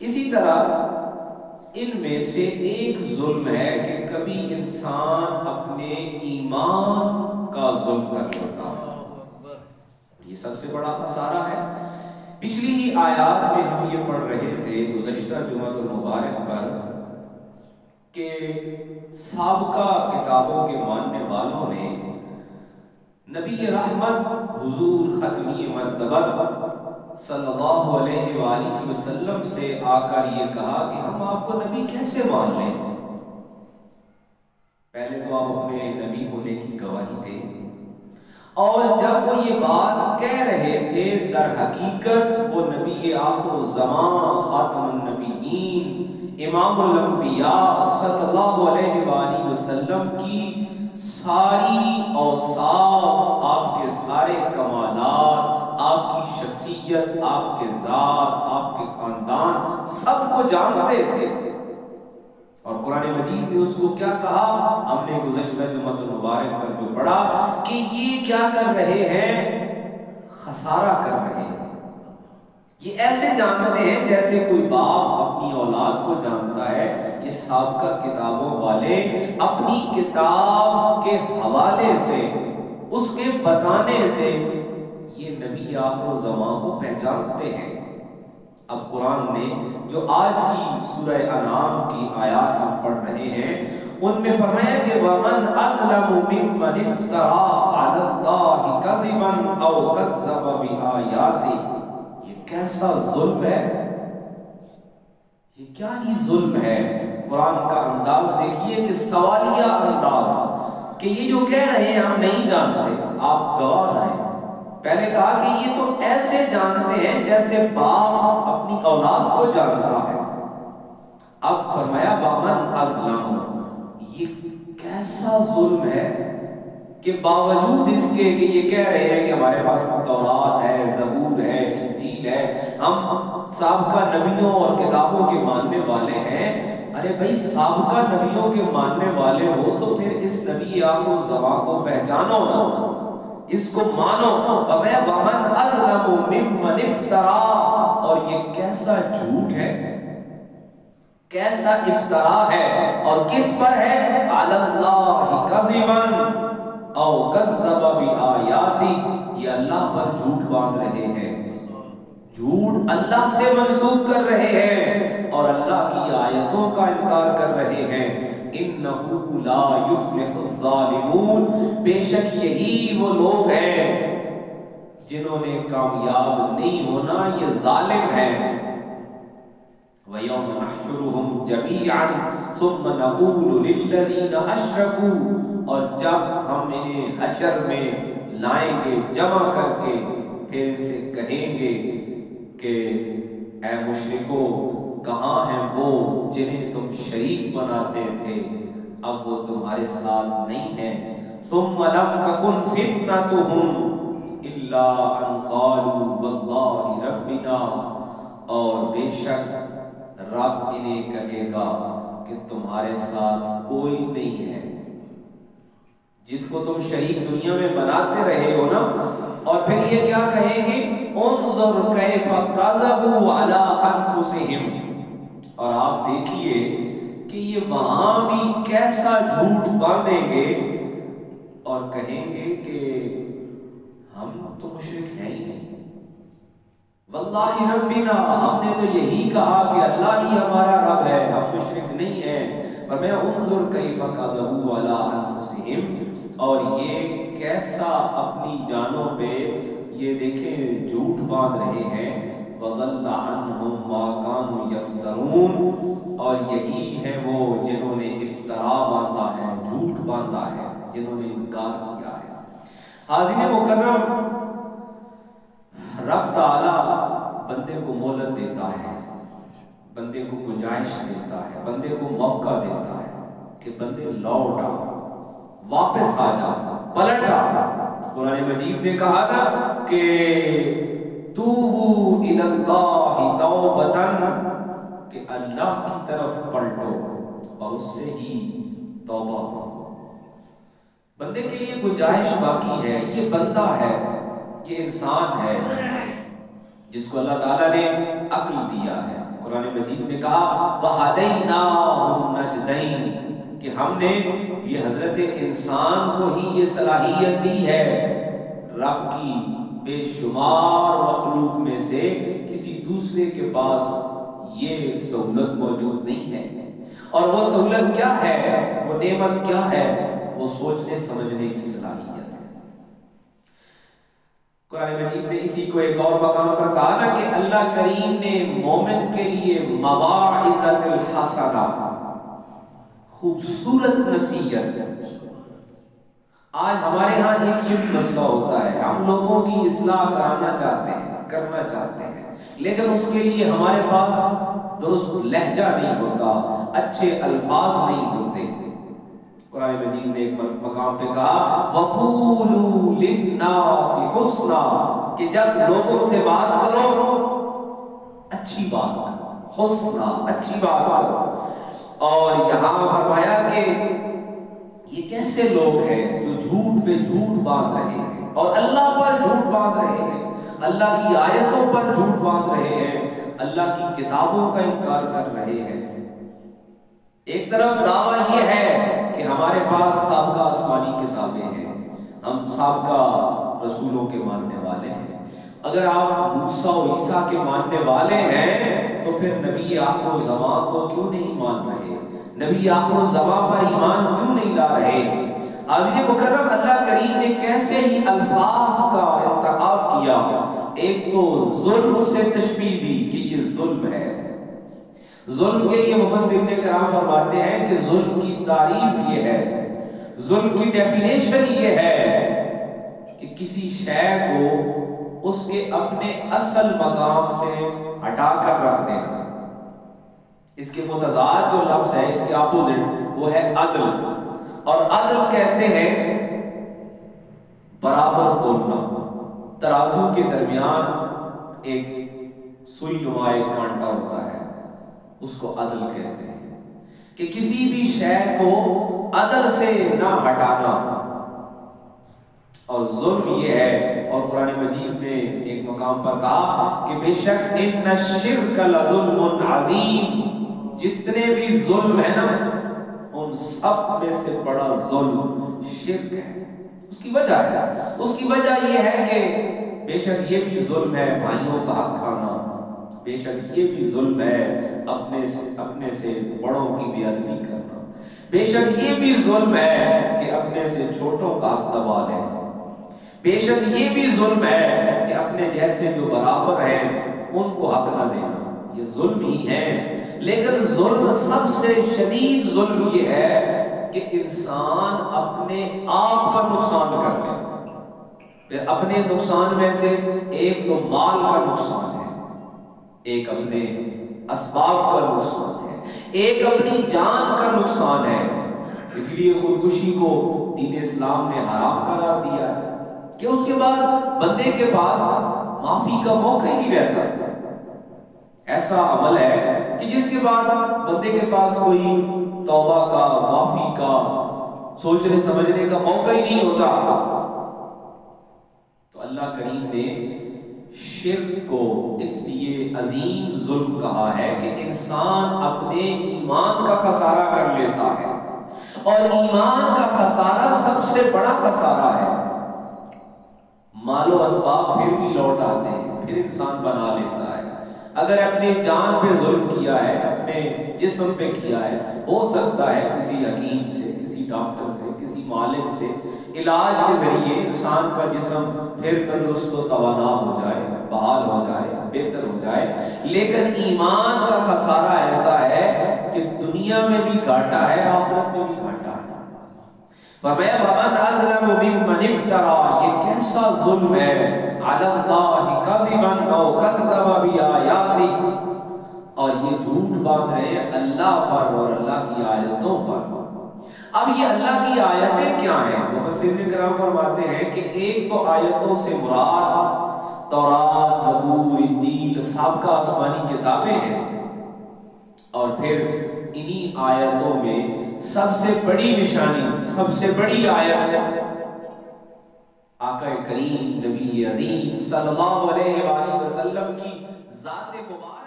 اسی طرح ان میں سے ایک ظلم ہے کہ کبھی انسان اپنے ایمان کا ظلم کر لیتا ہے، یہ سب سے بڑا خسارہ ہے۔ پچھلی ہی آیات میں ہم یہ پڑھ رہے تھے گزشتہ جمعہ المبارک پر کہ سابقہ کتابوں کے ماننے والوں نے نبی رحمت حضور ختمی مرتبہ صلی اللہ علیہ وآلہ وسلم سے آ کر یہ کہا کہ ہم آپ کو نبی کیسے مان لیں؟ پہلے تو آپ اپنے نبی ہونے کی گواہی دیں، اور جب وہ یہ بات کہہ رہے تھے در حقیقت وہ نبی آخر الزمان خاتم النبیین امام الانبیاء صلی اللہ علیہ وآلہ وسلم کی ساری اوصاف، آپ کے سارے کمالات، آپ کی شخصیت، آپ کے ذات، آپ کے خاندان سب کو جانتے تھے۔ اور قرآن مجید نے اس کو کیا کہا؟ ہم نے گزشتہ جمعہ المبارک پر جو پڑھا کہ یہ کیا کر رہے ہیں؟ خسارہ کر رہے ہیں۔ یہ ایسے جانتے ہیں جیسے کوئی باپ اپنی اولاد کو جانتا ہے۔ یہ سابقہ کتابوں والے اپنی کتاب کے حوالے سے، اس کے بتانے سے یہ نبی آخر الزمان کو پہچانتے ہیں۔ اب قرآن نے جو آج کی سورہ انعام کی آیات ہم پڑھ رہے ہیں ان میں فرمایا کہ وَمَنْ أَظْلَمُ مِمَّنِ افْتَرَىٰ عَلَى اللَّهِ كَذِبًا أَوْ كَذَّبَ بِآيَاتِهِ۔ یہ کیسا ظلم ہے، یہ کیا ہی ظلم ہے۔ قرآن کا انداز دیکھیے کہ سوالیہ انداز، کہ یہ جو کہہ رہے ہیں ہم نہیں جانتے، آپ گواہ رہے۔ پہلے کہا کہ یہ تو ایسے جانتے ہیں جیسے باپ اپنی اولاد کو جانتا ہے۔ اب فرمایا وَمَنْ أَظْلَمُ، یہ کیسا ظلم ہے کہ باوجود اس کے کہ یہ کہہ رہے ہیں کہ ہمارے پاس تورات ہے، زبور ہے، انجیل ہے، ہم سابقہ نبیوں اور کتابوں کے ماننے والے ہیں۔ ارے بھائی سابقہ نبیوں کے ماننے والے ہو تو پھر اس نبی آخر الزمان کو پہچانو نا، اس کو مانو۔ وَمَنْ أَظْلَمُ مِمَّنِ افْتَرَىٰ، اور یہ کیسا جھوٹ ہے، کیسا افطرا ہے، اور کس پر ہے؟ عَلَى اللَّهِ كَذِبًا أَوْ كَذَّبَ بِآيَاتِهِ، یہ اللہ پر جھوٹ باندھ رہے ہیں، جھوٹ اللہ سے منسوب کر رہے ہیں اور اللہ کی آیتوں کا انکار کر رہے ہیں۔ إِنَّهُ لَا يُفْلِحُ الظَّالِمُونَ، بے شک یہی وہ لوگ ہیں جنہوں نے کامیاب نہیں ہونا، یہ ظالم ہیں۔ وَيَوْمَ نَحْشُرُهُمْ جَمِيعًا ثُمَّ نَقُولُ لِلَّذِينَ أَشْرَكُوا، اور جب ہم انہیں حشر میں لائیں گے جمع کر کے، پھر ان سے کہیں گے کہ اے مشرکو کہاں ہیں وہ جنہیں تم شریک بناتے تھے، اب وہ تمہارے ساتھ نہیں ہیں۔ ثُمَّ لَمْ تَكُنْ فِتْنَتُهُمْ إِلَّا أَنْ قَالُوا وَاللَّهِ رَبِّنَا، اور بے شک رب انہیں کہے گا کہ تمہارے ساتھ کوئی نہیں ہے، جن کو تم شریک دنیا میں بناتے رہے ہو نا۔ اور پھر یہ کیا کہیں گے؟ انظر کیف کذبوا علی انفسہم، اور آپ دیکھیے کہ یہ وہاں بھی کیسا جھوٹ باندھیں گے اور کہیں گے کہ ہم تو مشرک ہیں ہی نہیں، واللہ ربنا، ہم نے تو یہی کہا کہ اللہ ہی ہمارا رب ہے، ہم مشرک نہیں ہیں۔ اور میں انظر کیف کذبوا علی انفسہم، اور یہ کیسا اپنی جانوں پہ یہ دیکھیں جھوٹ باندھ رہے ہیں۔ وَضَلَّ عَنْهُمْ مَا كَانُوا يَفْتَرُونَ، اور یہی ہے وہ جنہوں نے افطرا باندھا ہے، جھوٹ باندھا ہے، جنہوں نے انکار کیا ہے۔ حاضرین مکرم، رب تعالی بندے کو مہلت دیتا ہے، بندے کو گنجائش دیتا ہے، بندے کو موقع دیتا ہے کہ بندے لوٹ آ، واپس آ جا، پلٹ آ۔ قرآن مجید نے کہا نا کہ توبوا الی اللہ توبۃ، کہ اللہ کی طرف پلٹو اور اس سے ہی توبہ مانگو۔ بندے کے لیے گنجائش باقی ہے، یہ بندہ ہے، یہ انسان ہے، جس کو اللہ تعالیٰ نے عقل دیا ہے. قرآن مجید میں کہا وَهَدَيْنَاهُ النَّجْدَيْنِ کہ ہم نے یہ حضرت انسان کو ہی یہ صلاحیت دی ہے. رب کی بے شمار مخلوق میں سے کسی دوسرے کے پاس یہ سہولت موجود نہیں ہے. اور وہ سہولت کیا ہے، وہ نعمت کیا ہے؟ وہ سوچنے سمجھنے کی صلاحیت ہے. قرآن مجید نے اسی کو ایک اور مقام پر کہا نا کہ اللہ کریم نے مومن کے لیے مواعظۃ الحسنہ، خوبصورت نصیحت. آج ہمارے ہاں ایک یہ بھی مسئلہ ہوتا ہے، ہم لوگوں کی اصلاح کرنا چاہتے ہیں لیکن اس کے لیے ہمارے پاس درست لہجہ نہیں ہوتا، اچھے الفاظ نہیں ہوتے. قرآن مجید نے ایک مقام پہ کہا وَقُولُوا لِلنَّاسِ حُسْنًا کہ جب لوگوں سے بات کرو اچھی بات کرو، حسنہ اچھی بات کرو. اور یہاں فرمایا کہ یہ کیسے لوگ ہیں جو جھوٹ پہ جھوٹ باندھ رہے ہیں اور اللہ پر جھوٹ باندھ رہے ہیں، اللہ کی آیتوں پر جھوٹ باندھ رہے ہیں، اللہ کی کتابوں کا انکار کر رہے ہیں. ایک طرف دعویٰ یہ ہے کہ ہمارے پاس سابقہ آسمانی کتابیں ہیں، ہم سابقہ رسولوں کے ماننے والے ہیں. اگر آپ موسیٰ و عیسیٰ کے ماننے والے ہیں تو پھر نبی آخر الزمان کو کیوں نہیں مان رہے؟ نبی آخر الزمان پر ایمان کیوں نہیں لا رہے؟ حاضرین مکرم، اللہ کریم نے کیسے ہی الفاظ کا انتخاب کیا. ایک تو ظلم سے تشبیہ دی کہ یہ ظلم ہے. ظلم کے لیے مفسرین کرام فرماتے ہیں کہ ظلم کی تعریف یہ ہے، ظلم کی ڈیفینیشن یہ ہے کہ کسی شے کو اس کے اپنے اصل مقام سے ہٹا کر رکھ دینا. اس کے متضاد جو لفظ ہے، اس کے اپوزٹ، وہ ہے عدل. اور عدل کہتے ہیں برابر تولنا. ترازو کے درمیان ایک سوئی نما ایک کانٹا ہوتا ہے، اس کو عدل کہتے ہیں کہ کسی بھی شے کو عدل سے نہ ہٹانا. اور ظلم یہ ہے، اور قرآن مجید نے ایک مقام پر کہا کہ بے شک ان الشرک لظلم عظیم، جتنے بھی ظلم ہے نا ان سب میں سے بڑا ظلم شرک ہے. اس کی وجہ یہ ہے کہ بے شک یہ بھی ظلم ہے بھائیوں کا حق کھانا، بے شک یہ بھی ظلم ہے اپنے سے بڑوں کی بے ادبی کرنا، بے شک یہ بھی ظلم ہے کہ اپنے سے چھوٹوں کا حق دبا لینا، بے شک یہ بھی ظلم ہے کہ اپنے جیسے جو برابر ہیں ان کو حق نہ دینا. یہ ظلم ہی ہے. لیکن ظلم سب سے شدید ظلم یہ ہے کہ انسان اپنے آپ کا نقصان کر لے. پھر اپنے نقصان میں سے ایک تو مال کا نقصان ہے، ایک اپنے اسباب کا نقصان ہے، ایک اپنی جان کا نقصان ہے. اس لیے خودکشی کو دین اسلام نے حرام قرار دیا ہے کہ اس کے بعد بندے کے پاس معافی کا موقع ہی نہیں رہتا. ایسا عمل ہے کہ جس کے بعد بندے کے پاس کوئی توبہ کا، معافی کا، سوچنے سمجھنے کا موقع ہی نہیں ہوتا. تو اللہ کریم نے شرک کو اس لیے عظیم ظلم کہا ہے کہ انسان اپنے ایمان کا خسارہ کر لیتا ہے، اور ایمان کا خسارہ سب سے بڑا خسارہ ہے. مال و اسباب پھر بھی لوٹ آتے ہیں، پھر انسان بنا لیتا ہے. اگر اپنی جان پہ ظلم کیا ہے، اپنے جسم پہ کیا ہے، ہو سکتا ہے کسی حکیم سے، کسی ڈاکٹر سے، کسی معالج سے علاج کے ذریعے انسان کا جسم پھر تندرست و توانا ہو جائے، بحال ہو جائے، بہتر ہو جائے. لیکن ایمان کا خسارہ ایسا ہے کہ دنیا میں بھی گھاٹا ہے، آخرت میں بھی گھاٹا ہے. فرمایا وَمَنْ أَظْلَمُ مِمَّنِ افْتَرَىٰ، یہ کیسا ظلم ہے، عَلَى اللَّهِ كَذِبًا أَوْ كَذَّبَ بِآيَاتِهِ، اور یہ جھوٹ باندھ رہے ہیں اللہ پر اور اللہ کی آیتوں پر. اب یہ اللہ کی آیتیں کیا ہیں؟ مفسرین کرام فرماتے ہیں کہ ایک تو آیتوں سے مراد تورات، زبور، انجیل، سابقہ آسمانی کتابیں ہیں، اور پھر انہی آیتوں میں سب سے بڑی نشانی، سب سے بڑی آیت آقا کریم نبی عظیم صلی اللہ علیہ وآلہ وسلم کی ذات مبارک